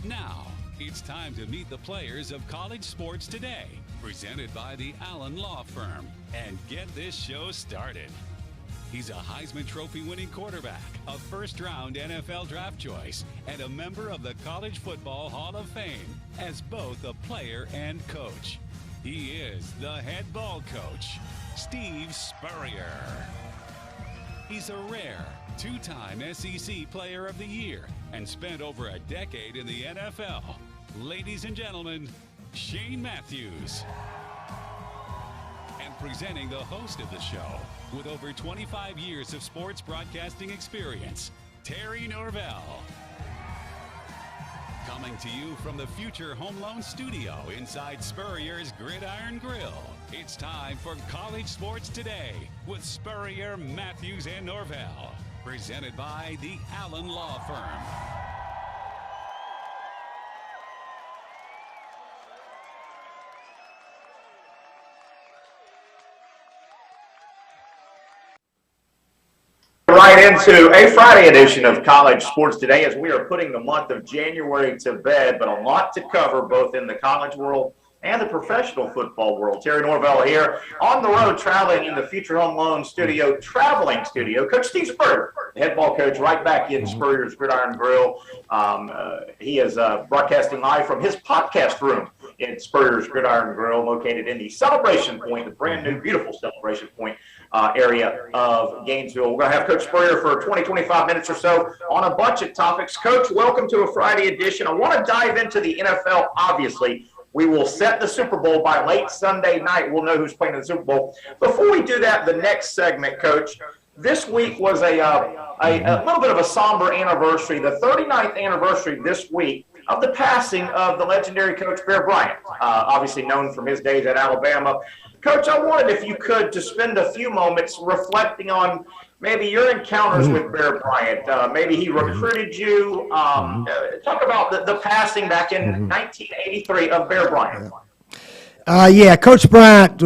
Now, it's time to meet the players of college sports today, presented by the Allen Law Firm, and get this show started. He's a Heisman Trophy winning quarterback, a first-round NFL draft choice, and a member of the College Football Hall of Fame as both a player and coach. He is the head ball coach, Steve Spurrier. He's a rare two-time SEC Player of the Year and spent over a decade in the NFL. Ladies and gentlemen, Shane Matthews. And presenting the host of the show, with over 25 years of sports broadcasting experience, Terry Norvell. Coming to you from the Future Home Loan Studio inside Spurrier's Gridiron Grille, it's time for College Sports Today with Spurrier, Matthews, and Norvell. Presented by the Allen Law Firm. Right into a Friday edition of College Sports Today as we are putting the month of January to bed, but a lot to cover both in the college world and the professional football world. Terry Norvell here on the road traveling in the Future Home Loan Studio, traveling studio. Coach Steve Spurrier, the head ball coach, right back in Spurrier's Gridiron Grille. He is broadcasting live from his podcast room in Spurrier's Gridiron Grille, located in the Celebration Point, the brand new, beautiful Celebration Point area of Gainesville. We're going to have Coach Spurrier for 20-25 minutes or so on a bunch of topics. Coach, welcome to a Friday edition. I want to dive into the NFL, obviously. We will set the Super Bowl by late Sunday night. We'll know who's playing in the Super Bowl. Before we do that, the next segment, Coach, this week was a little bit of a somber anniversary, the 39th anniversary this week of the passing of the legendary Coach Bear Bryant, obviously known from his days at Alabama. Coach, I wanted, if you could, to spend a few moments reflecting on maybe your encounters with Bear Bryant. Maybe he recruited you. Talk about the passing back in 1983 of Bear Bryant. Yeah, Coach Bryant,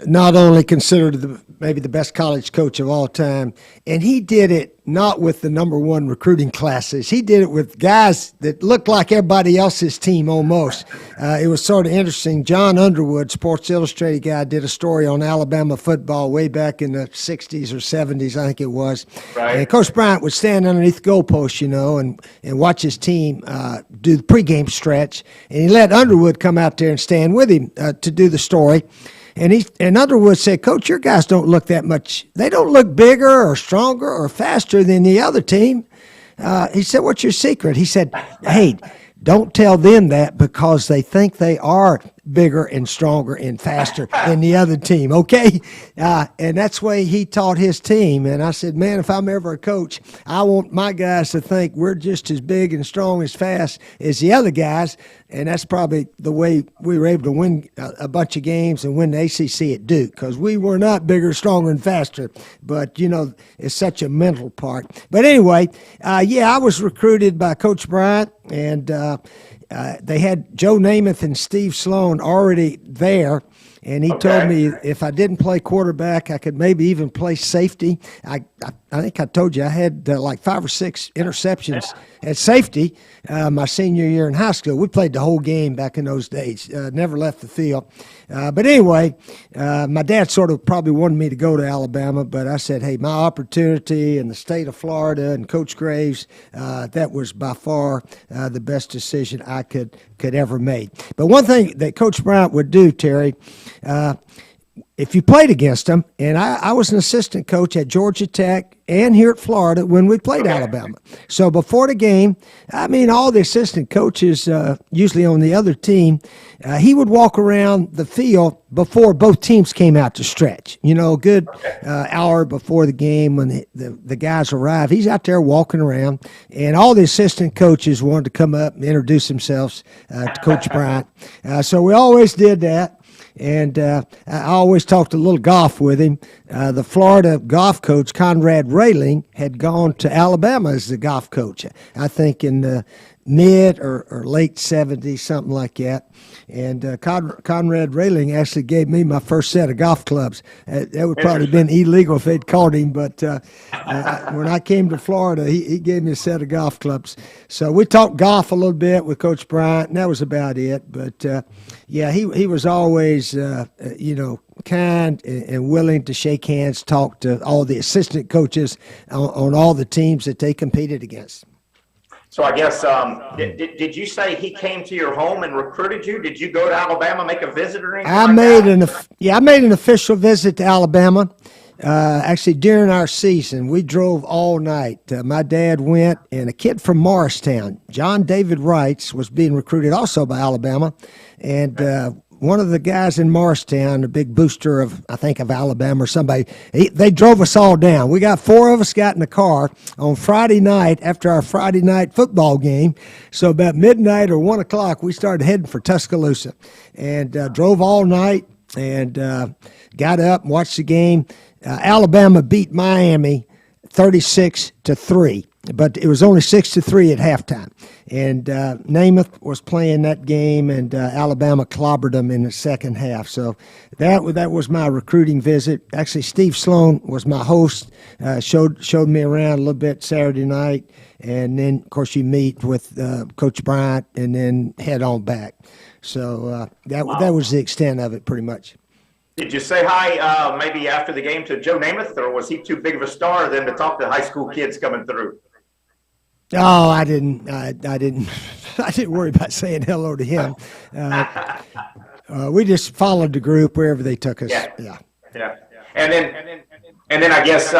not only considered maybe the best college coach of all time, and he did it not with the number one recruiting classes. He did it with guys that looked like everybody else's team almost. It was sort of interesting. John Underwood, Sports Illustrated guy, did a story on Alabama football way back in the 60s or 70s, I think it was. Right. And Coach Bryant would stand underneath the goalpost, and watch his team do the pregame stretch. And he let Underwood come out there and stand with him to do the story. And Underwood said, Coach, your guys don't look that much. They don't look bigger or stronger or faster than the other team. He said, what's your secret? He said, hey, don't tell them that because they think they are bigger and stronger and faster than the other team, okay? And that's the way he taught his team. And I said, man, if I'm ever a coach, I want my guys to think we're just as big and strong as fast as the other guys. And that's probably the way we were able to win a bunch of games and win the ACC at Duke, because we were not bigger, stronger, and faster. But, it's such a mental part. But anyway, I was recruited by Coach Bryant, and they had Joe Namath and Steve Sloan already there. And he told me if I didn't play quarterback, I could maybe even play safety. I think I told you I had like 5 or 6 interceptions at safety my senior year in high school. We played the whole game back in those days, never left the field. But anyway, my dad sort of probably wanted me to go to Alabama, but I said, hey, my opportunity in the state of Florida and Coach Graves, that was by far the best decision I could ever make. But one thing that Coach Bryant would do, Terry, if you played against him, and I was an assistant coach at Georgia Tech and here at Florida when we played Alabama. So before the game, all the assistant coaches, usually on the other team, he would walk around the field before both teams came out to stretch. A good hour before the game when the guys arrive. He's out there walking around, and all the assistant coaches wanted to come up and introduce themselves to Coach Bryant. So we always did that. And I always talked a little golf with him. The Florida golf coach, Conrad Railing, had gone to Alabama as the golf coach, I think in mid or late 70s, something like that. And Conrad Railing actually gave me my first set of golf clubs. That would probably have been illegal if they'd caught him, but when I came to Florida, he gave me a set of golf clubs. So we talked golf a little bit with Coach Bryant, and that was about it. But, yeah, he was always, kind and willing to shake hands, talk to all the assistant coaches on all the teams that they competed against. So I guess, did you say he came to your home and recruited you? Did you go to Alabama, make a visit or anything? I made an official visit to Alabama. Actually, during our season, we drove all night. My dad went, and a kid from Morristown, John David Wrights, was being recruited also by Alabama. And one of the guys in Morristown, a big booster of Alabama or somebody, they drove us all down. We got 4 of us got in the car on Friday night after our Friday night football game. So about midnight or 1 o'clock, we started heading for Tuscaloosa and drove all night and got up and watched the game. Alabama beat Miami 36-3. But it was only 6-3 at halftime, and Namath was playing that game, and Alabama clobbered them in the second half. So that was my recruiting visit. Actually, Steve Sloan was my host. Showed me around a little bit Saturday night, and then of course you meet with Coach Bryant, and then head on back. So that was the extent of it, pretty much. Did you say hi maybe after the game to Joe Namath, or was he too big of a star then to talk to high school kids coming through? Oh, I didn't worry about saying hello to him. We just followed the group wherever they took us. Yeah. And then I guess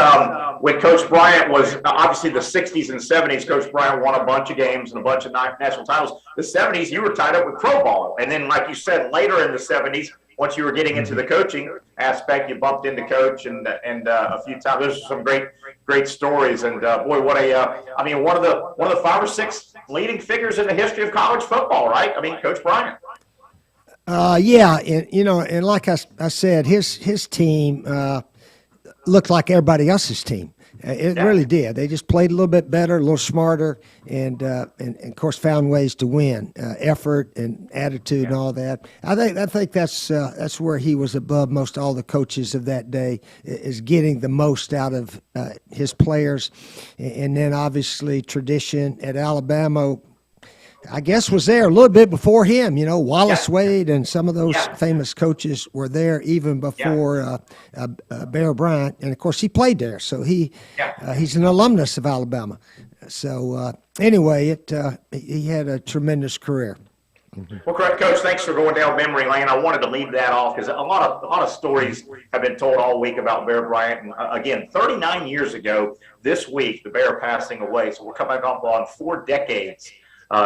when Coach Bryant was obviously the 60s and 70s, Coach Bryant won a bunch of games and a bunch of national titles. The 70s, you were tied up with pro ball. And then, like you said, later in the 70s, once you were getting into the coaching aspect, you bumped into Coach and a few times. There's some great stories. And boy, what one of the 5 or 6 leading figures in the history of college football, right? I mean, Coach Bryant. Yeah, and like I said, his team looked like everybody else's team. It really did. They just played a little bit better, a little smarter, and of course found ways to win. Effort and attitude and all that. I think that's where he was above most all the coaches of that day, is getting the most out of his players, and then obviously tradition at Alabama, I guess, was there a little bit before him. Wallace Wade and some of those famous coaches were there even before Bear Bryant. And, of course, he played there. So he's an alumnus of Alabama. So, anyway, he had a tremendous career. Well, Coach, thanks for going down memory lane. I wanted to leave that off because a lot of stories have been told all week about Bear Bryant. And, again, 39 years ago this week, the Bear passing away. So we're coming up on 4 decades.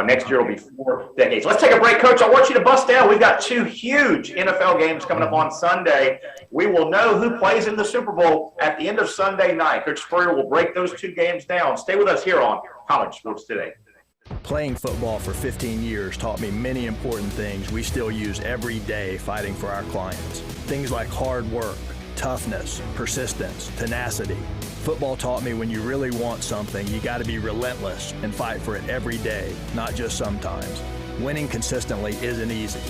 Next year will be 4 decades. Let's take a break, Coach. I want you to bust down. We've got 2 huge NFL games coming up on Sunday. We will know who plays in the Super Bowl at the end of Sunday night. Coach Spurrier will break those 2 games down. Stay with us here on College Sports Today. Playing football for 15 years taught me many important things we still use every day fighting for our clients. Things like hard work, toughness, persistence, tenacity. Football taught me when you really want something, you got to be relentless and fight for it every day, not just sometimes. Winning consistently isn't easy.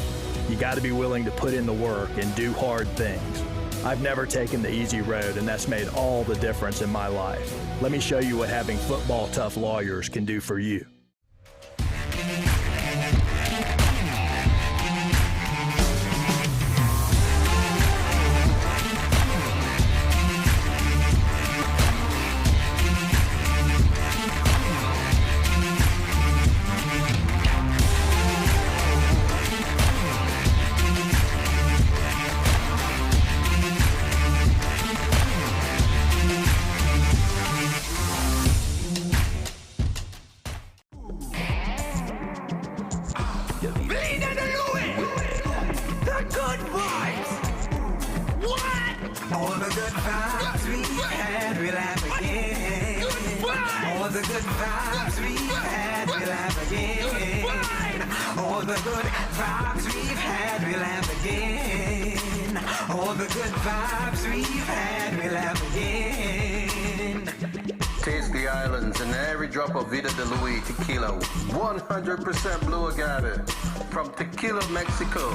You got to be willing to put in the work and do hard things. I've never taken the easy road, and that's made all the difference in my life. Let me show you what having football tough lawyers can do for you. Taste the islands and every drop of Vida de Louis tequila. 100% blue agave from Tequila, Mexico.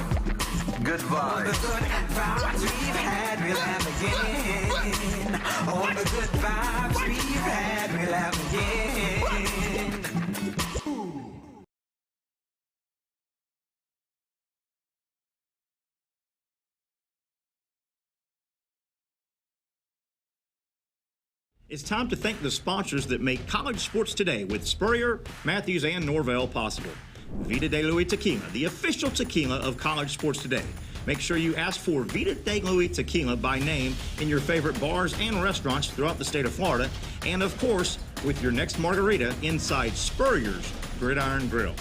Good vibes. All the good vibes we've had, we'll have again. All the good vibes we've had, we'll have again. It's time to thank the sponsors that make college sports today with Spurrier, Matthews, and Norvell possible. Vida de Louis Tequila, the official tequila of college sports today. Make sure you ask for Vida de Louis Tequila by name in your favorite bars and restaurants throughout the state of Florida. And of course, with your next margarita inside Spurrier's Gridiron Grille.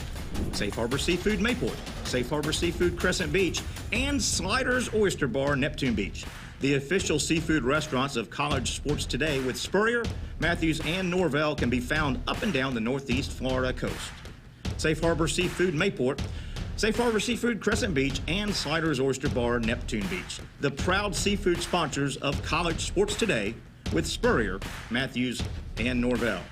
Safe Harbor Seafood Mayport, Safe Harbor Seafood Crescent Beach, and Sliders Oyster Bar Neptune Beach. The official seafood restaurants of college sports today with Spurrier, Matthews, and Norvell can be found up and down the northeast Florida coast. Safe Harbor Seafood Mayport, Safe Harbor Seafood Crescent Beach, and Sliders Oyster Bar Neptune Beach. The proud seafood sponsors of college sports today with Spurrier, Matthews, and Norvell.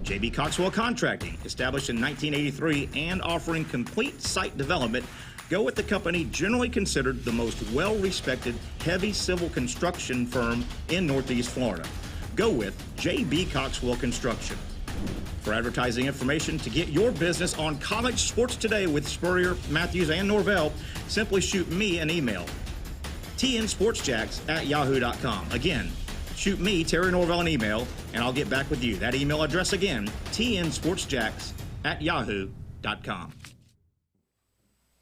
J.B. Coxwell Contracting, established in 1983 and offering complete site development. Go with the company generally considered the most well-respected heavy civil construction firm in Northeast Florida. Go with J.B. Coxwell Construction. For advertising information to get your business on college sports today with Spurrier, Matthews, and Norvell, simply shoot me an email, tnsportsjacks@yahoo.com. Again, shoot me, Terry Norvell, an email, and I'll get back with you. That email address again, tnsportsjacks@yahoo.com.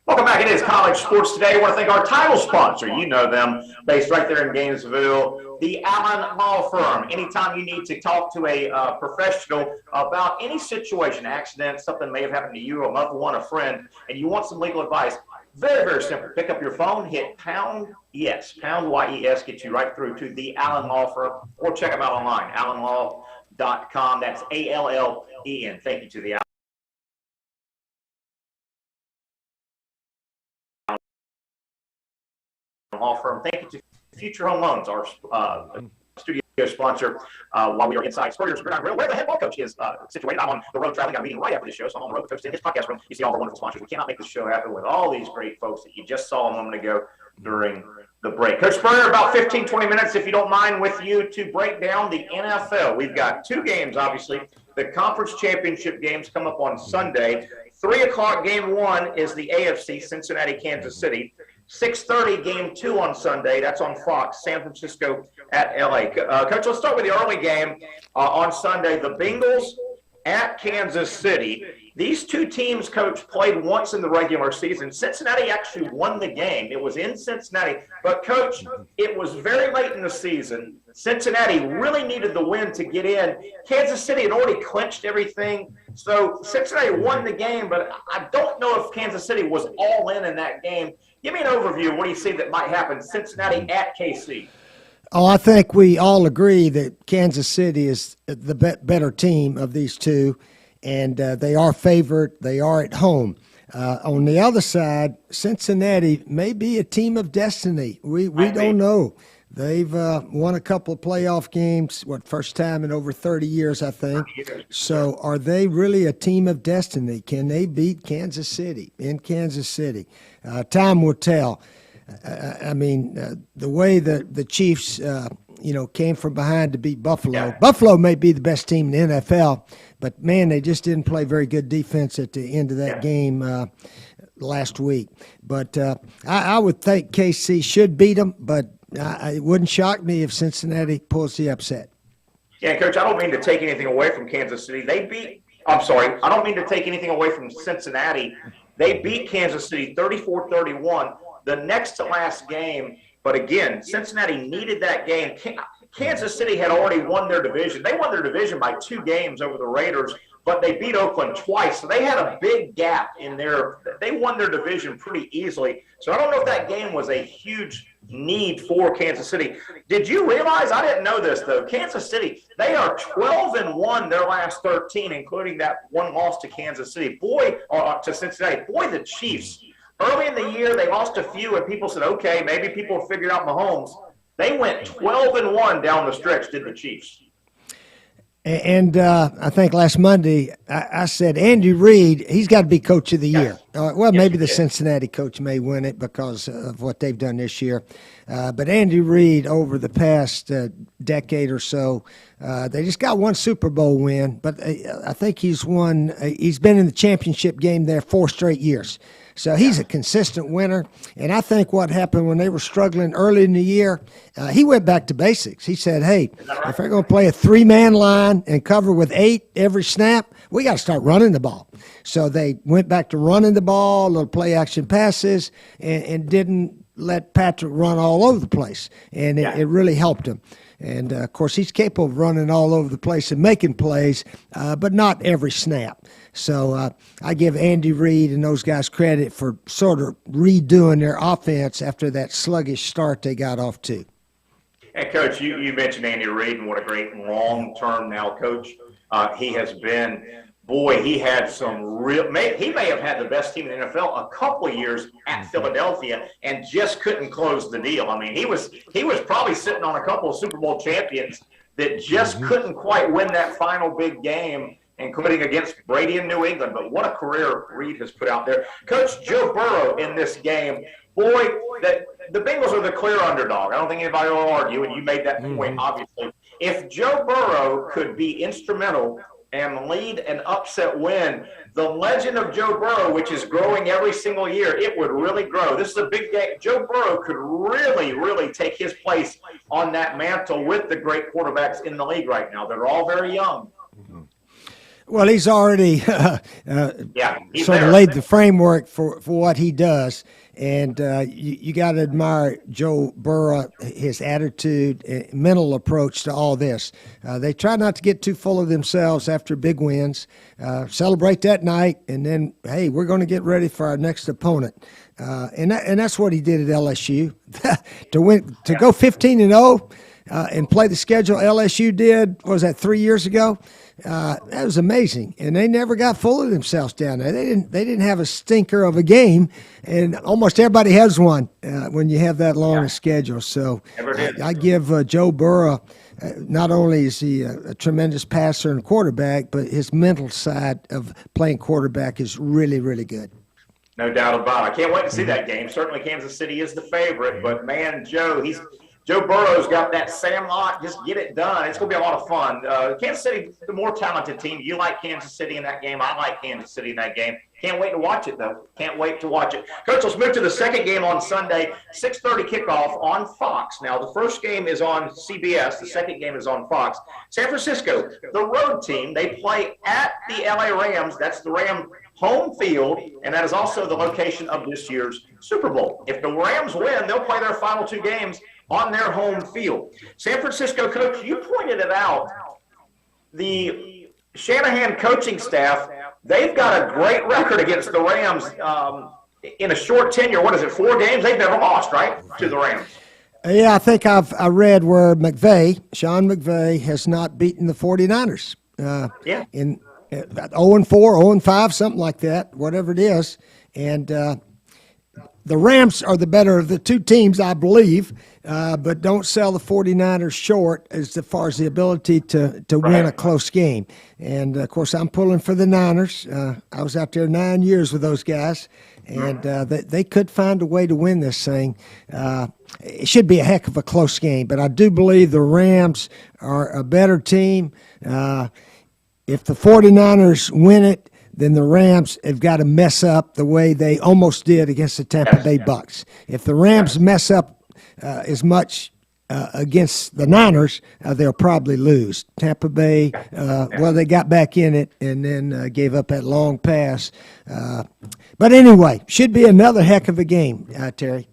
Welcome back. It is College Sports Today. I want to thank our title sponsor. You know them, based right there in Gainesville, the Allen Law Firm. Anytime you need to talk to a professional about any situation, accident, something may have happened to you, a loved one, a friend, and you want some legal advice, very, very simple. Pick up your phone, hit pound, yes, pound YES, get you right through to the Allen Law Firm, or check them out online, allenlaw.com. That's ALLEN. Thank you to the Law Firm. Thank you to Future Home Loans, our studio sponsor, while we are inside Spurrier's Gridiron Grille, where the head ball coach is situated. I'm on the road traveling. I'm meeting right after this show, so I'm on the road. The coach in his podcast room. You see all the wonderful sponsors. We cannot make this show happen with all these great folks that you just saw a moment ago during the break. Coach Spurrier, about 15, 20 minutes, if you don't mind, with you to break down the NFL. We've got two games, obviously. The conference championship games come up on Sunday. 3 o'clock game one is the AFC, Cincinnati, Kansas City. 6:30 game two on Sunday. That's on Fox, San Francisco at LA. Coach, let's start with the early game on Sunday. The Bengals at Kansas City. These two teams, Coach, played once in the regular season. Cincinnati actually won the game. It was in Cincinnati. But, Coach, it was very late in the season. Cincinnati really needed the win to get in. Kansas City had already clinched everything. So Cincinnati won the game, but I don't know if Kansas City was all in that game. Give me an overview of what do you see that might happen, Cincinnati at KC. Oh, I think we all agree that Kansas City is the better team of these two, and they are favored. They are at home. On the other side, Cincinnati may be a team of destiny. We don't know. They've won a couple of playoff games, first time in over 30 years, I think. So are they really a team of destiny? Can they beat Kansas City in Kansas City? Time will tell. The way the Chiefs, came from behind to beat Buffalo. Yeah. Buffalo may be the best team in the NFL, but, man, they just didn't play very good defense at the end of that game last week. But I would think KC should beat them, but it wouldn't shock me if Cincinnati pulls the upset. Yeah, Coach, I don't mean to take anything away from Kansas City. I don't mean to take anything away from Cincinnati. They beat Kansas City 34-31, the next to last game. But again, Cincinnati needed that game. Kansas City had already won their division. They won their division by 2 games over the Raiders, but they beat Oakland twice. So they had a big gap in they won their division pretty easily. So I don't know if that game was a huge need for Kansas City. Did you realize, I didn't know this though, Kansas City, they are 12-1 their last 13, including that one loss to Kansas City. To Cincinnati. Boy, the Chiefs. Early in the year, they lost a few, and people said, okay, maybe people figured out Mahomes. They went 12-1 down the stretch, did the Chiefs. And I think last Monday I said Andy Reid, he's got to be coach of the year. Maybe the Cincinnati coach may win it because of what they've done this year. But Andy Reid, over the past decade or so, they just got one Super Bowl win. But I think he's won. He's been in the championship game there 4 straight years. So he's a consistent winner. And I think what happened when they were struggling early in the year, he went back to basics. He said, hey, if we're going to play a 3-man line and cover with 8 every snap, we got to start running the ball. So they went back to running the ball, little play-action passes, and didn't let Patrick run all over the place. And it really helped him. And, of course, he's capable of running all over the place and making plays, but not every snap. So I give Andy Reid and those guys credit for sort of redoing their offense after that sluggish start they got off to. And, Coach, you mentioned Andy Reid and what a great long-term now coach he has been. Boy, he had some real – he may have had the best team in the NFL a couple of years at Philadelphia and just couldn't close the deal. I mean, he was probably sitting on a couple of Super Bowl champions that just couldn't quite win that final big game, including against Brady in New England. But what a career Reid has put out there. Coach, Joe Burrow in this game, boy, the Bengals are the clear underdog. I don't think anybody will argue, and you made that point, obviously. If Joe Burrow could be instrumental and lead an upset win, the legend of Joe Burrow, which is growing every single year, it would really grow. This is a big game. Joe Burrow could really, really take his place on that mantle with the great quarterbacks in the league right now. They're all very young. Well, he's already sort of laid the framework for what he does. And you got to admire Joe Burrow, his attitude, mental approach to all this. They try not to get too full of themselves after big wins. Celebrate that night, and then, hey, we're going to get ready for our next opponent. And that's what he did at LSU. to go 15-0 and play the schedule LSU did, what was that, 3 years ago? That was amazing, and they never got full of themselves down there. They didn't have a stinker of a game, and almost everybody has one when you have that long a schedule. So I give Joe Burrow, not only is he a tremendous passer and quarterback, but his mental side of playing quarterback is really, really good. No doubt about it. I can't wait to see that game. Certainly Kansas City is the favorite, but man, Joe Burrow's got that Sandlot, just get it done. It's going to be a lot of fun. Kansas City, the more talented team. You like Kansas City in that game. I like Kansas City in that game. Can't wait to watch it, though. Can't wait to watch it. Coach, let's move to the second game on Sunday, 6:30 kickoff on Fox. Now, the first game is on CBS. The second game is on Fox. San Francisco, the road team, they play at the LA Rams. That's the Ram home field, and that is also the location of this year's Super Bowl. If the Rams win, they'll play their final 2 games on their home field. San Francisco, Coach, you pointed it out. The Shanahan coaching staff, they've got a great record against the Rams in a short tenure. What is it, 4 games? They've never lost, right, to the Rams? Yeah, I think I read where Sean McVay has not beaten the 49ers. In 0-4, 0-5, something like that, whatever it is. And the Rams are the better of the 2 teams, I believe, but don't sell the 49ers short as far as the ability to win a close game. And, of course, I'm pulling for the Niners. I was out there 9 years with those guys, and they could find a way to win this thing. It should be a heck of a close game, but I do believe the Rams are a better team. If the 49ers win it, then the Rams have got to mess up the way they almost did against the Tampa Bay Bucks. If the Rams mess up as much against the Niners, they'll probably lose. Tampa Bay, they got back in it and then gave up that long pass. But anyway, should be another heck of a game, Terry.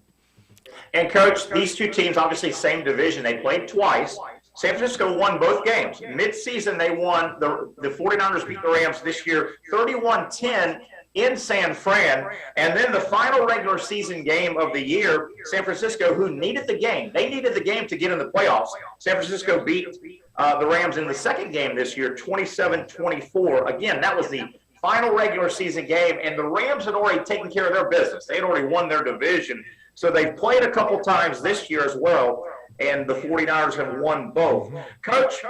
And, Coach, these 2 teams, obviously same division. They played twice. San Francisco won both games. Mid-season, they won. The 49ers beat the Rams this year 31-10 in San Fran. And then the final regular season game of the year, San Francisco, who needed the game. They needed the game to get in the playoffs. San Francisco beat the Rams in the second game this year, 27-24. Again, that was the final regular season game, and the Rams had already taken care of their business. They had already won their division. So they've played a couple times this year as well, and the 49ers have won both. Coach,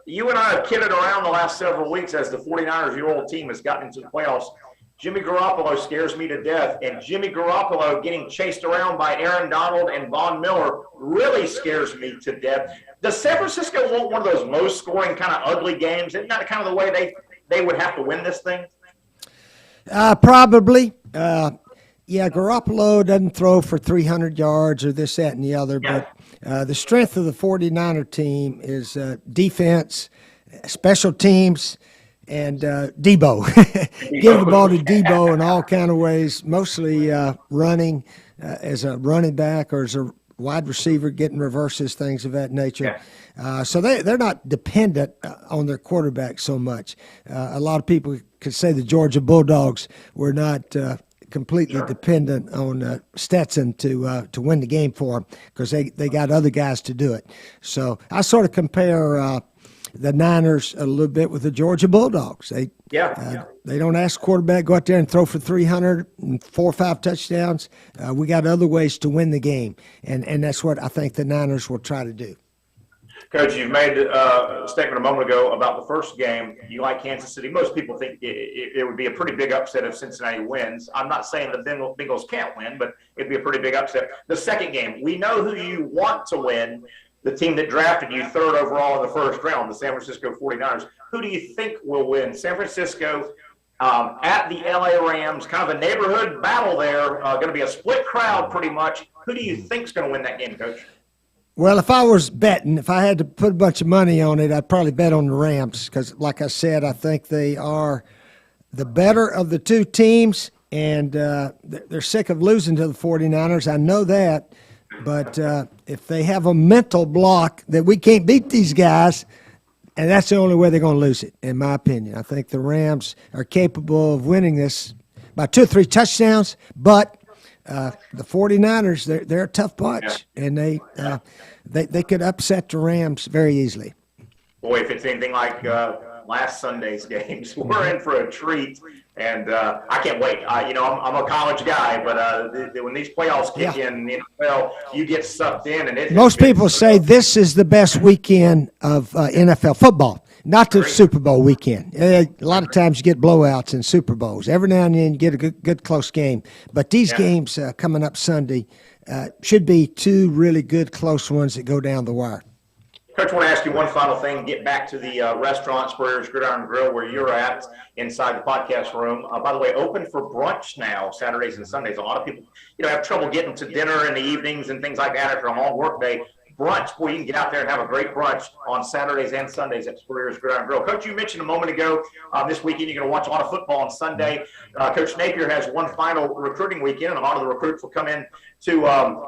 you and I have kidded around the last several weeks as the 49ers, your old team, has gotten into the playoffs. Jimmy Garoppolo scares me to death, and Jimmy Garoppolo getting chased around by Aaron Donald and Von Miller really scares me to death. Does San Francisco want one of those low-scoring kind of ugly games? Isn't that kind of the way they would have to win this thing? Probably. Yeah, Garoppolo doesn't throw for 300 yards or this, that, and the other, but the strength of the 49er team is defense, special teams, and Debo. Give the ball to Debo in all kind of ways, mostly running as a running back or as a wide receiver, getting reverses, things of that nature. So they're not dependent on their quarterback so much. A lot of people could say the Georgia Bulldogs were not completely dependent on Stetson to win the game for them because they got other guys to do it. So I sort of compare the Niners a little bit with the Georgia Bulldogs. They don't ask quarterback go out there and throw for 300 and 4 or 5 touchdowns. We got other ways to win the game, and that's what I think the Niners will try to do. Coach, you've made a statement a moment ago about the first game. You like Kansas City. Most people think it would be a pretty big upset if Cincinnati wins. I'm not saying the Bengals can't win, but it'd be a pretty big upset. The second game, we know who you want to win. The team that drafted you third overall in the first round, the San Francisco 49ers. Who do you think will win? San Francisco at the LA Rams, kind of a neighborhood battle there. Going to be a split crowd pretty much. Who do you think is going to win that game, Coach? Well, if I was betting, if I had to put a bunch of money on it, I'd probably bet on the Rams because, like I said, I think they are the better of the two teams, and they're sick of losing to the 49ers. I know that. But if they have a mental block that we can't beat these guys, and that's the only way they're going to lose it, in my opinion. I think the Rams are capable of winning this by 2 or 3 touchdowns, but the 49ers, they're a tough bunch, and they could upset the Rams very easily. Boy, if it's anything like last Sunday's games, we're in for a treat. And I can't wait. I'm a college guy, but when these playoffs kick in the NFL, you get sucked in. And most people say this is the best weekend of NFL football, not the Super Bowl weekend. A lot of times you get blowouts in Super Bowls. Every now and then you get a good close game. But these games coming up Sunday should be 2 really good close ones that go down the wire. Coach, I want to ask you one final thing. Get back to the restaurant, Spurrier's Gridiron Grill, where you're at inside the podcast room. By the way, open for brunch now, Saturdays and Sundays. A lot of people, have trouble getting to dinner in the evenings and things like that after a long work day. Brunch, boy, you can get out there and have a great brunch on Saturdays and Sundays at Spurrier's Gridiron Grill. Coach, you mentioned a moment ago, this weekend you're going to watch a lot of football on Sunday. Coach Napier has one final recruiting weekend, and a lot of the recruits will come in to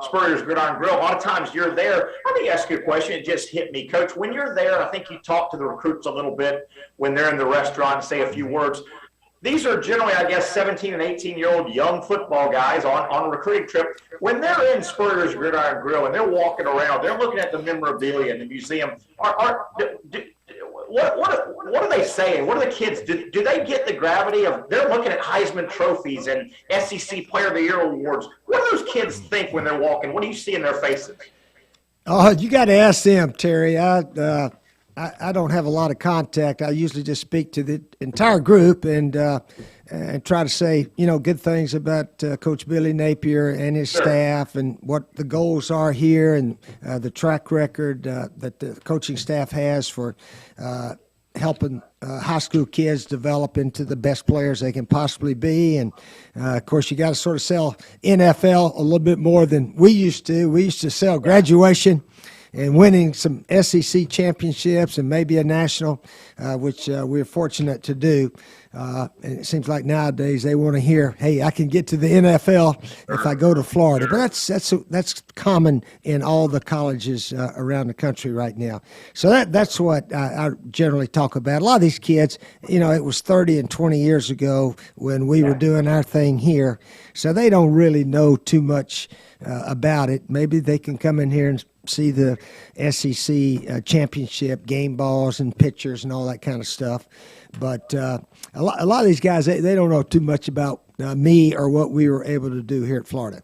Spurrier's Gridiron Grill. A lot of times you're there. Let me ask you a question. It just hit me. Coach, when you're there, I think you talk to the recruits a little bit when they're in the restaurant and say a few words. These are generally, I guess, 17 and 18-year-old young football guys on a recruiting trip. When they're in Spurrier's Gridiron Grill and they're walking around, they're looking at the memorabilia in the museum. What are they saying? What are the kids? Do they get the gravity of they're looking at Heisman trophies and SEC Player of the Year awards? What do those kids think when they're walking? What do you see in their faces? Oh, you got to ask them, Terry. I don't have a lot of contact. I usually just speak to the entire group and try to say, good things about Coach Billy Napier and his staff and what the goals are here and the track record that the coaching staff has for helping high school kids develop into the best players they can possibly be. And, of course, you got to sort of sell NFL a little bit more than we used to. We used to sell graduation and winning some SEC championships and maybe a national, which we're fortunate to do. And it seems like nowadays they want to hear, hey, I can get to the NFL if I go to Florida. But that's common in all the colleges around the country right now. So that's what I generally talk about. A lot of these kids, it was 30 and 20 years ago when we were doing our thing here. So they don't really know too much about it. Maybe they can come in here and see the SEC championship game balls and pictures and all that kind of stuff. But a lot of these guys, they don't know too much about me or what we were able to do here at Florida.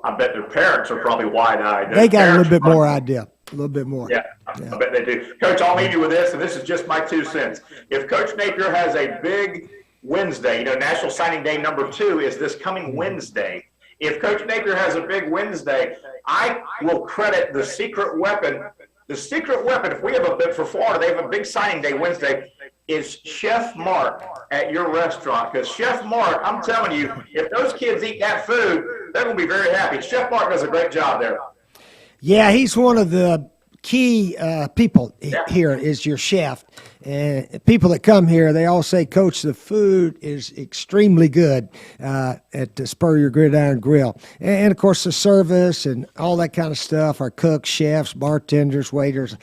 I bet their parents are probably wide-eyed. They got a little bit more idea. a little bit more. Yeah, I bet they do. Coach, I'll leave you with this, and this is just my 2 cents. If Coach Napier has a big Wednesday, National Signing Day number 2 is this coming Wednesday. If Coach Napier has a big Wednesday, I will credit the secret weapon. The secret weapon, if we have a bit for Florida, they have a big signing day Wednesday, is Chef Mark at your restaurant. Because Chef Mark, I'm telling you, if those kids eat that food, they're going to be very happy. Chef Mark does a great job there. Yeah, he's one of the key people here is your chef. And people that come here, they all say, Coach, the food is extremely good at the Spurrier Gridiron Grille. And, of course, the service and all that kind of stuff, our cooks, chefs, bartenders, waiters,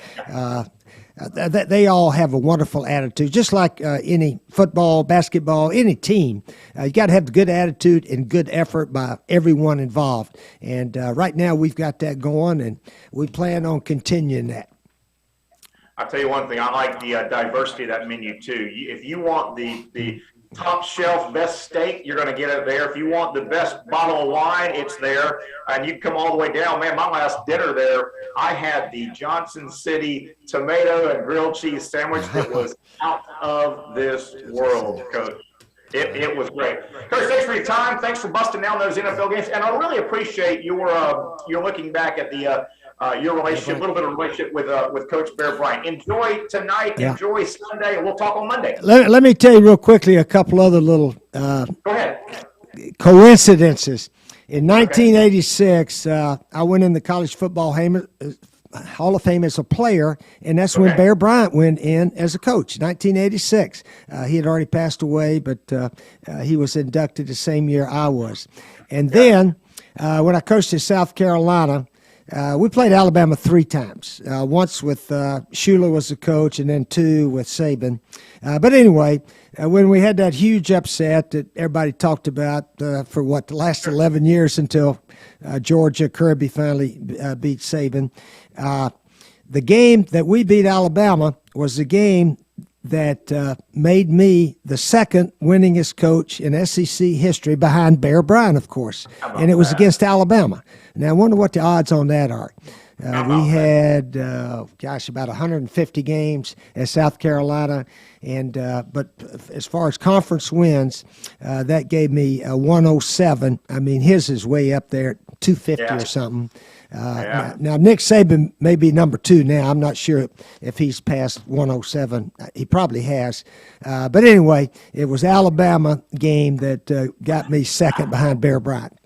they all have a wonderful attitude, just like any football, basketball, any team. You got to have the good attitude and good effort by everyone involved. And right now we've got that going, and we plan on continuing that. I'll tell you one thing. I like the diversity of that menu, too. If you want the top shelf best steak, you're going to get it there. If you want the best bottle of wine, it's there. And you come all the way down. Man, my last dinner there, I had the Johnson City tomato and grilled cheese sandwich that was out of this world, Coach. It was great. Coach, thanks for your time. Thanks for busting down those NFL games. And I really appreciate your looking back at the your relationship, a little bit of relationship with Coach Bear Bryant. Enjoy tonight. Yeah. Enjoy Sunday, and we'll talk on Monday. Let me tell you real quickly a couple other little Go ahead. Coincidences. In 1986, I went in the College Football Hall of Fame as a player, and that's when Bear Bryant went in as a coach, 1986. He had already passed away, but he was inducted the same year I was. And then when I coached at South Carolina, we played Alabama 3 times. Once with Shula was the coach, and then 2 with Saban. But anyway, when we had that huge upset that everybody talked about for the last 11 years until Georgia Kirby finally beat Saban, the game that we beat Alabama was the game that made me the second winningest coach in SEC history behind Bear Bryant, of course. And it was against Alabama. Now, I wonder what the odds on that are. We had, about 150 games at South Carolina. But as far as conference wins, that gave me 107. I mean, his is way up there, 250 or something. Now, Nick Saban may be number 2 now. I'm not sure if he's past 107. He probably has. But anyway, it was Alabama game that got me second behind Bear Bryant.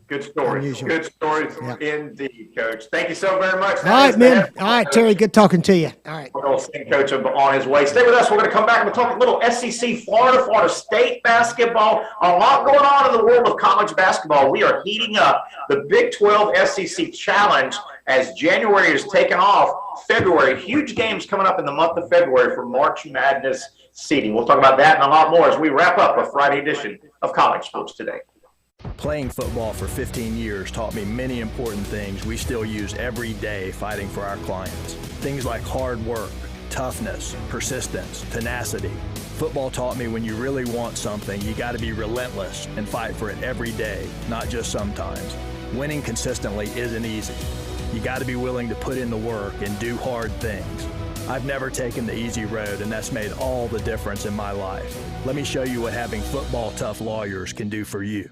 Good stories. Unusual. Good stories indeed, Coach. Thank you so very much. All right, man. All right, Terry. Good talking to you. All right. We're going to send Coach on his way. Stay with us. We're going to come back and we'll talk a little SEC, Florida State basketball. A lot going on in the world of college basketball. We are heating up the Big 12 SEC Challenge as January is taking off. February, huge games coming up in the month of February for March Madness seeding. We'll talk about that and a lot more as we wrap up a Friday edition of College Sports Today. Playing football for 15 years taught me many important things we still use every day fighting for our clients. Things like hard work, toughness, persistence, tenacity. Football taught me when you really want something, you got to be relentless and fight for it every day, not just sometimes. Winning consistently isn't easy. You got to be willing to put in the work and do hard things. I've never taken the easy road, and that's made all the difference in my life. Let me show you what having football tough lawyers can do for you.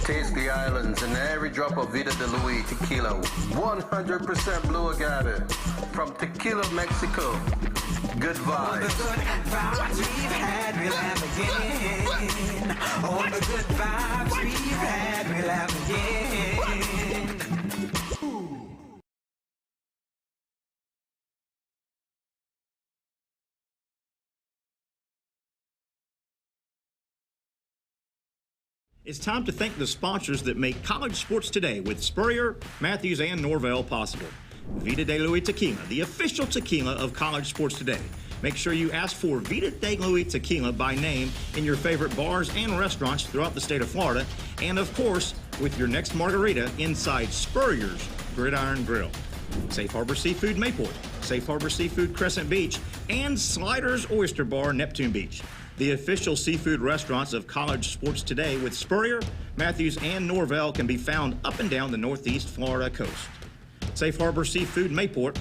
Taste the islands and every drop of Vida de Louis tequila. 100% blue agave from Tequila, Mexico. Good All the vibes. good vibes we've had, we'll have again. All the good vibes we've had, we'll have again. It's time to thank the sponsors that make college sports today with Spurrier, Matthews, and Norvell possible. Vida de Louis Tequila, the official tequila of college sports today. Make sure you ask for Vida de Louis Tequila by name in your favorite bars and restaurants throughout the state of Florida. And of course, with your next margarita inside Spurrier's Gridiron Grille. Safe Harbor Seafood Mayport, Safe Harbor Seafood Crescent Beach, and Sliders Oyster Bar Neptune Beach. The official seafood restaurants of college sports today with Spurrier, Matthews, and Norvell can be found up and down the northeast Florida coast. Safe Harbor Seafood Mayport,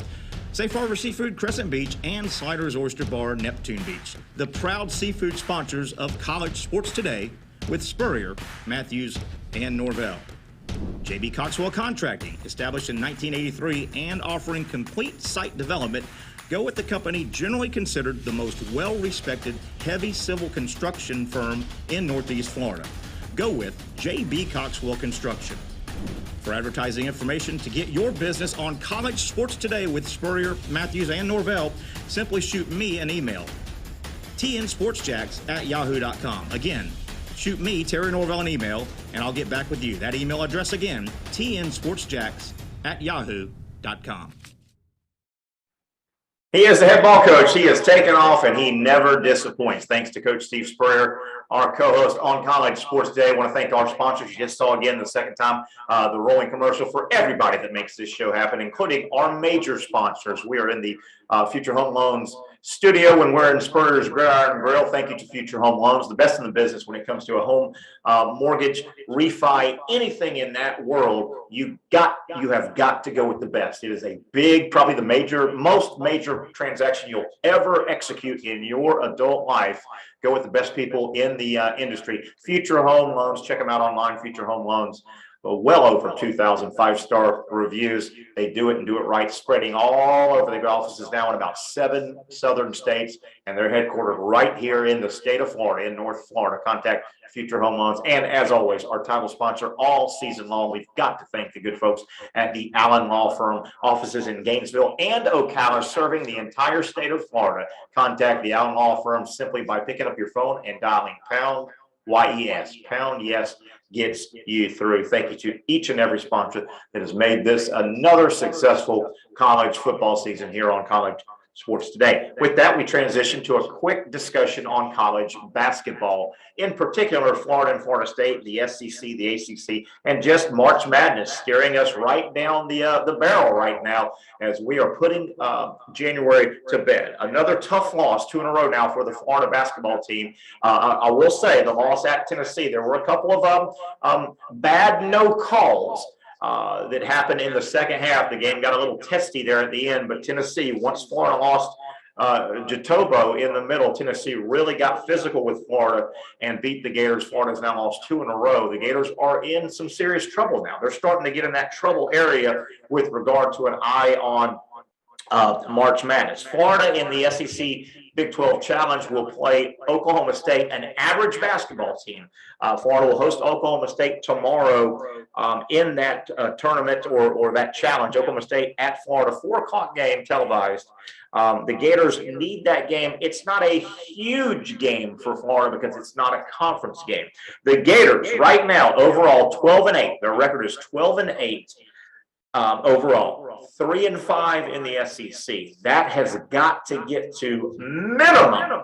Safe Harbor Seafood Crescent Beach, and Sliders Oyster Bar Neptune Beach. The proud seafood sponsors of college sports today with Spurrier, Matthews, and Norvell. J.B. Coxwell Contracting, established in 1983 and offering complete site development. Go with the company generally considered the most well-respected heavy civil construction firm in Northeast Florida. Go with J.B. Coxwell Construction. For advertising information to get your business on college sports today with Spurrier, Matthews, and Norvell, simply shoot me an email, tnsportsjacks@yahoo.com. Again, shoot me, Terry Norvell, an email, and I'll get back with you. That email address again, tnsportsjacks@yahoo.com. He is the head ball coach. He has taken off, and he never disappoints. Thanks to Coach Steve Spurrier, our co-host on College Sports Today. I want to thank our sponsors. You just saw again the second time the rolling commercial for everybody that makes this show happen, including our major sponsors. We are in the Future Home Loans studio when we're in Spurrier's Gridiron Grille. Thank you to Future Home Loans, the best in the business when it comes to a home mortgage, refi, anything in that world. You have got to go with the best. It is a big, probably the most major transaction you'll ever execute in your adult life. Go with the best people in the industry. Future Home Loans. Check them out online. Future Home Loans. Well over 2,000 five-star reviews. They do it and do it right, spreading all over. They've got offices now in about 7 southern states, and they're headquartered right here in the state of Florida, in North Florida. Contact Future Home Loans. And as always, our title sponsor all season long. We've got to thank the good folks at the Allen Law Firm, offices in Gainesville and Ocala, serving the entire state of Florida. Contact the Allen Law Firm simply by picking up your phone and dialing pound YES. Pound yes gets you through. Thank you to each and every sponsor that has made this another successful college football season here on College Sports Today. With that, we transition to a quick discussion on college basketball, in particular Florida and Florida State, the SEC, the ACC, and just March Madness staring us right down the barrel right now as we are putting January to bed. Another tough loss, 2 in a row now for the Florida basketball team. I will say the loss at Tennessee, there were a couple of bad no calls that happened in the second half. The game got a little testy there at the end, but Tennessee, once Florida lost Jatobo in the middle, Tennessee really got physical with Florida and beat the Gators. Florida's now lost 2 in a row. The Gators are in some serious trouble now. They're starting to get in that trouble area with regard to an eye on March Madness. Florida in the SEC Big 12 Challenge will play Oklahoma State, an average basketball team. Florida will host Oklahoma State tomorrow in that tournament or that challenge. Oklahoma State at Florida, 4 o'clock game televised. The Gators need that game. It's not a huge game for Florida because it's not a conference game. The Gators right now overall 12-8. Their record is 12-8 overall. 3-5 in the SEC. That has got to get to minimum.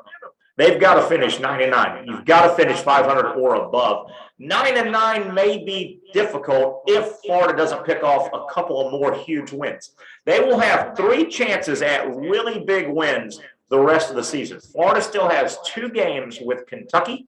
They've got to finish 9-9. You've got to finish 500 or above. 9-9 may be difficult if Florida doesn't pick off a couple of more huge wins. They will have 3 chances at really big wins the rest of the season. Florida still has 2 games with Kentucky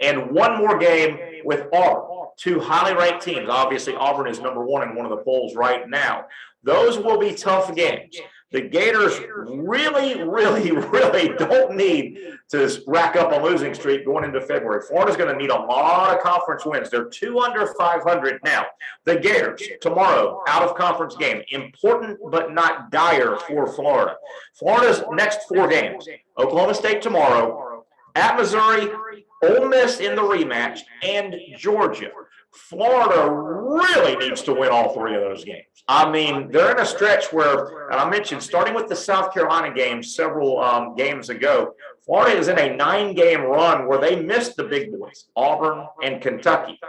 and 1 more game with Auburn. two highly ranked teams. Obviously, Auburn is number one in one of the polls right now. Those will be tough games. The Gators really, really, really don't need to rack up a losing streak going into February. Florida's going to need a lot of conference wins. They're 2 under 500 now. The Gators, tomorrow, out-of-conference game. Important but not dire for Florida. Florida's next 4 games. Oklahoma State tomorrow, at Missouri, Ole Miss in the rematch, and Georgia. Florida really needs to win all 3 of those games. I mean, they're in a stretch where, and I mentioned, starting with the South Carolina game several games ago, Florida is in a 9-game run where they missed the big boys, Auburn and Kentucky.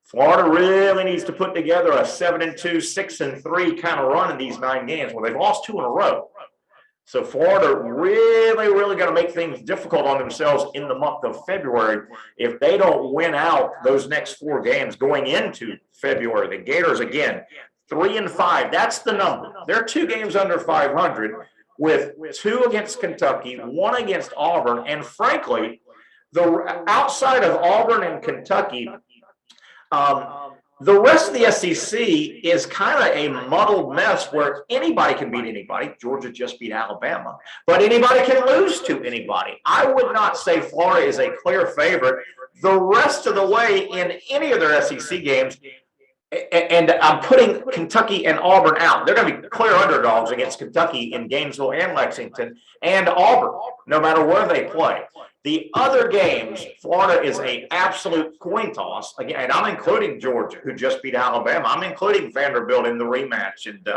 Florida really needs to put together a 7-2, 6-3 kind of run in these 9 games where they've lost 2 in a row. So Florida really, really going to make things difficult on themselves in the month of February if they don't win out those next 4 games going into February. The Gators, again, 3-5. That's the number. They're 2 games under 500 with 2 against Kentucky, 1 against Auburn. And frankly, outside of Auburn and Kentucky, the rest of the SEC is kind of a muddled mess where anybody can beat anybody. Georgia just beat Alabama, but anybody can lose to anybody. I would not say Florida is a clear favorite the rest of the way in any of their SEC games. And I'm putting Kentucky and Auburn out. They're going to be clear underdogs against Kentucky in Gainesville and Lexington and Auburn, no matter where they play. The other games, Florida is an absolute coin toss. Again, and I'm including Georgia, who just beat Alabama. I'm including Vanderbilt in the rematch. And,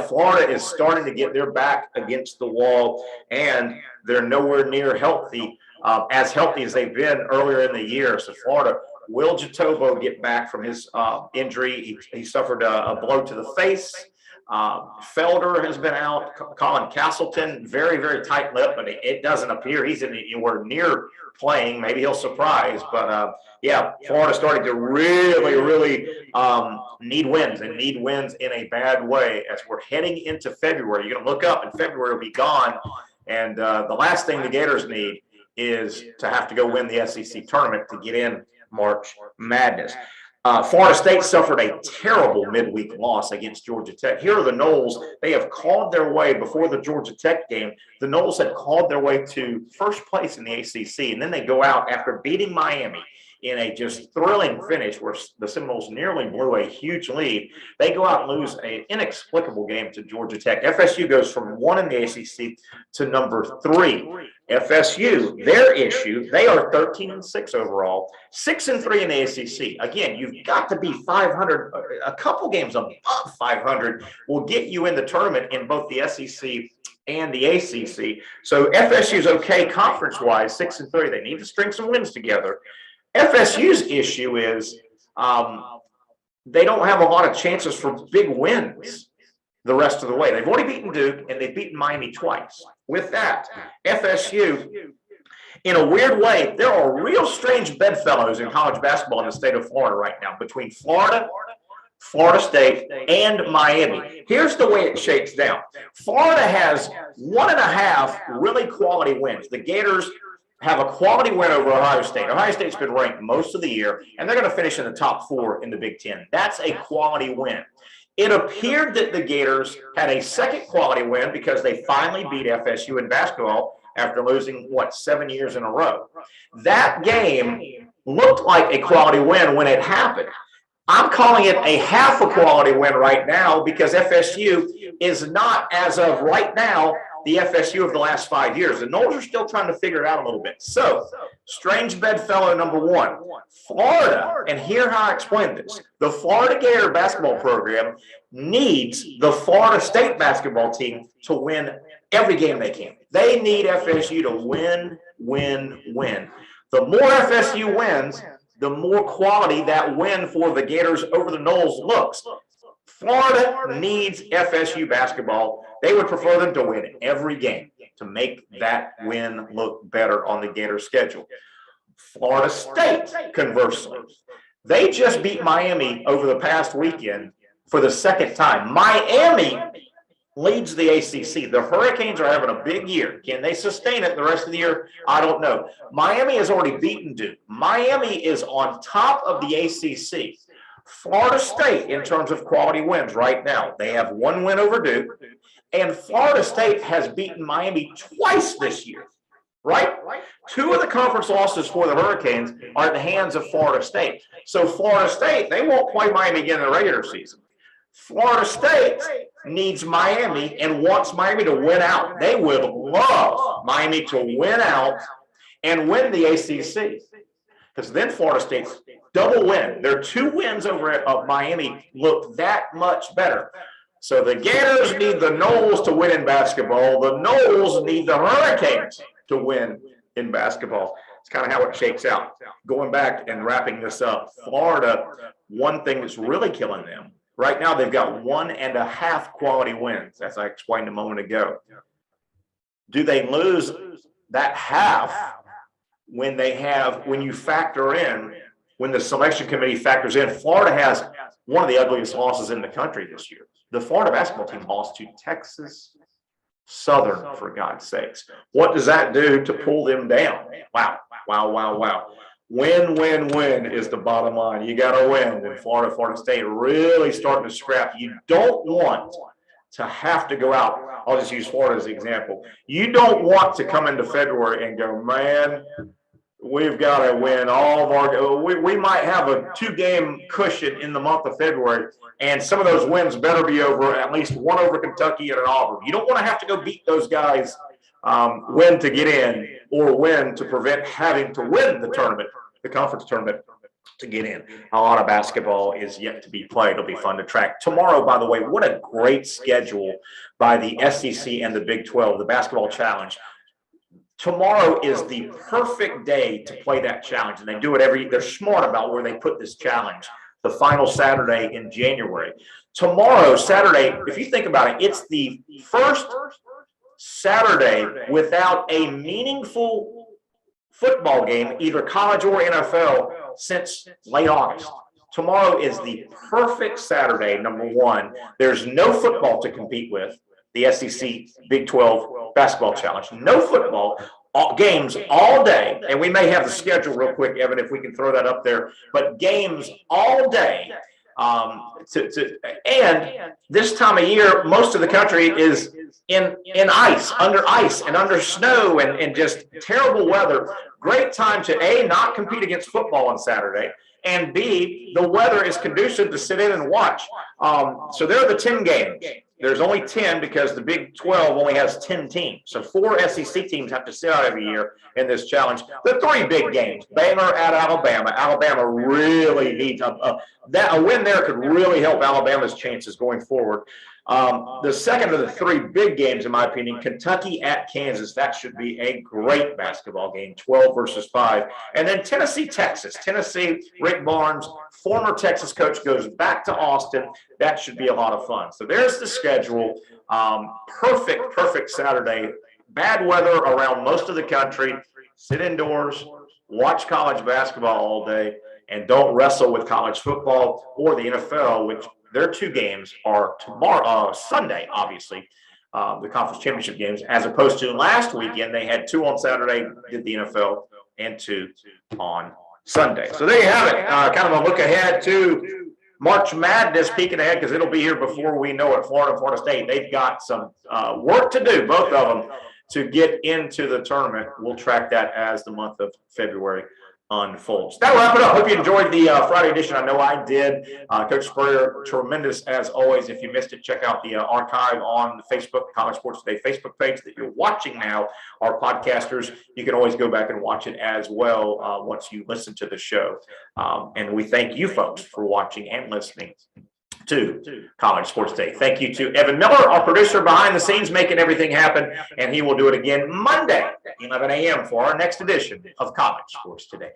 Florida is starting to get their back against the wall, and they're nowhere near healthy, as healthy as they've been earlier in the year. So Florida, will Jatobo get back from his injury? He suffered a blow to the face. Felder has been out. Colin Castleton, very, very tight-lipped, but it doesn't appear he's anywhere near playing. Maybe he'll surprise. But, Florida starting to really, really need wins in a bad way as we're heading into February. You're going to look up, and February will be gone. And the last thing the Gators need is to have to go win the SEC tournament to get in March Madness. Florida State suffered a terrible midweek loss against Georgia Tech. Here are the Noles. They have clawed their way before the Georgia Tech game. The Noles had clawed their way to first place in the ACC, and then they go out after beating Miami in a just thrilling finish where the Seminoles nearly blew a huge lead. They go out and lose an inexplicable game to Georgia Tech. FSU goes from 1 in the ACC to number 3. FSU, their issue, they are 13-6 overall, 6-3 in the ACC. Again, you've got to be 500. A couple games above 500 will get you in the tournament in both the SEC and the ACC. So FSU's okay conference-wise, 6-3. They need to string some wins together. FSU's issue is they don't have a lot of chances for big wins the rest of the way. They've already beaten Duke, and they've beaten Miami twice. With that, FSU, in a weird way, there are real strange bedfellows in college basketball in the state of Florida right now between Florida, Florida State, and Miami. Here's the way it shakes down. Florida has 1.5 really quality wins. The Gators have a quality win over Ohio State. Ohio State's been ranked most of the year, and they're going to finish in the top 4 in the Big Ten. That's a quality win. It appeared that the Gators had a second quality win because they finally beat FSU in basketball after losing, 7 years in a row. That game looked like a quality win when it happened. I'm calling it a half a quality win right now because FSU is not, as of right now, the FSU of the last 5 years. The Noles are still trying to figure it out a little bit. So, strange bedfellow number 1. Florida, and hear how I explain this. The Florida Gator basketball program needs the Florida State basketball team to win every game they can. They need FSU to win, win, win. The more FSU wins, the more quality that win for the Gators over the Noles looks. Florida needs FSU basketball. They would prefer them to win every game to make that win look better on the Gators' schedule. Florida State, conversely, they just beat Miami over the past weekend for the second time. Miami leads the ACC. The Hurricanes are having a big year. Can they sustain it the rest of the year? I don't know. Miami has already beaten Duke. Miami is on top of the ACC. Florida State, in terms of quality wins right now, they have one win over Duke, and Florida State has beaten Miami twice this year, right? Two of the conference losses for the Hurricanes are at the hands of Florida State. So Florida State, they won't play Miami again in the regular season. Florida State needs Miami and wants Miami to win out. They would love Miami to win out and win the ACC, because then Florida State's double win. Their 2 wins over at Miami look that much better. So the Gators need the Noles to win in basketball. The Noles need the Hurricanes to win in basketball. It's kind of how it shakes out. Going back and wrapping this up, Florida, one thing that's really killing them, right now they've got 1.5 quality wins, as I explained a moment ago. Do they lose that half when you factor in, when the selection committee factors in? Florida has one of the ugliest losses in the country this year. The Florida basketball team lost to Texas Southern, for God's sakes. What does that do to pull them down? Wow. Win is the bottom line. You got to win. And Florida State really starting to scrap. You don't want to have to go out. I'll just use Florida as an example. You don't want to come into February and go, man, we've got to win all of our – we might have a 2-game cushion in the month of February, and some of those wins better be over, at least one over Kentucky and an Auburn. You don't want to have to go beat those guys, win to get in, or win to prevent having to win the tournament, the conference tournament, to get in. A lot of basketball is yet to be played. It'll be fun to track. Tomorrow, by the way, what a great schedule by the SEC and the Big 12, the basketball challenge. Tomorrow is the perfect day to play that challenge, and they do it they're smart about where they put this challenge, the final Saturday in January. Tomorrow, Saturday, if you think about it, it's the first Saturday without a meaningful football game, either college or NFL, since late August. Tomorrow is the perfect Saturday, number one. There's no football to compete with, the SEC Big 12 basketball challenge. No football, games all day. And we may have the schedule real quick, Evan, if we can throw that up there. But games all day. And this time of year, most of the country is in ice, and under snow and just terrible weather. Great time to, A, not compete against football on Saturday, and B, the weather is conducive to sit in and watch. So there are the 10 games. There's only 10 because the Big 12 only has 10 teams. So 4 SEC teams have to sit out every year in this challenge. The 3 big games, Baylor at Alabama. Alabama really needs a win there could really help Alabama's chances going forward. The second of the 3 big games, in my opinion, Kentucky at Kansas. That should be a great basketball game, 12 versus 5. And then Tennessee, Texas. Tennessee, Rick Barnes, former Texas coach, goes back to Austin. That should be a lot of fun. So there's the schedule. Perfect Saturday. Bad weather around most of the country. Sit indoors, watch college basketball all day, and don't wrestle with college football or the NFL, which their 2 games are tomorrow, Sunday, obviously, the conference championship games, as opposed to last weekend. They had 2 on Saturday, did the NFL, and 2 on Sunday. So there you have it, kind of a look ahead to March Madness, peeking ahead, because it'll be here before we know it. Florida and Florida State, they've got some work to do, both of them, to get into the tournament. We'll track that as the month of February unfolds. That'll wrap it up. Hope you enjoyed the Friday edition. I know I did. Coach Spurrier, tremendous as always. If you missed it, check out the archive on the Facebook, College Sports Today Facebook page that you're watching now. Our podcasters, you can always go back and watch it as well once you listen to the show. And we thank you folks for watching and listening to College Sports Today. Thank you to Evan Miller, our producer behind the scenes, making everything happen, and he will do it again Monday, 11 a.m. for our next edition of College Sports Today.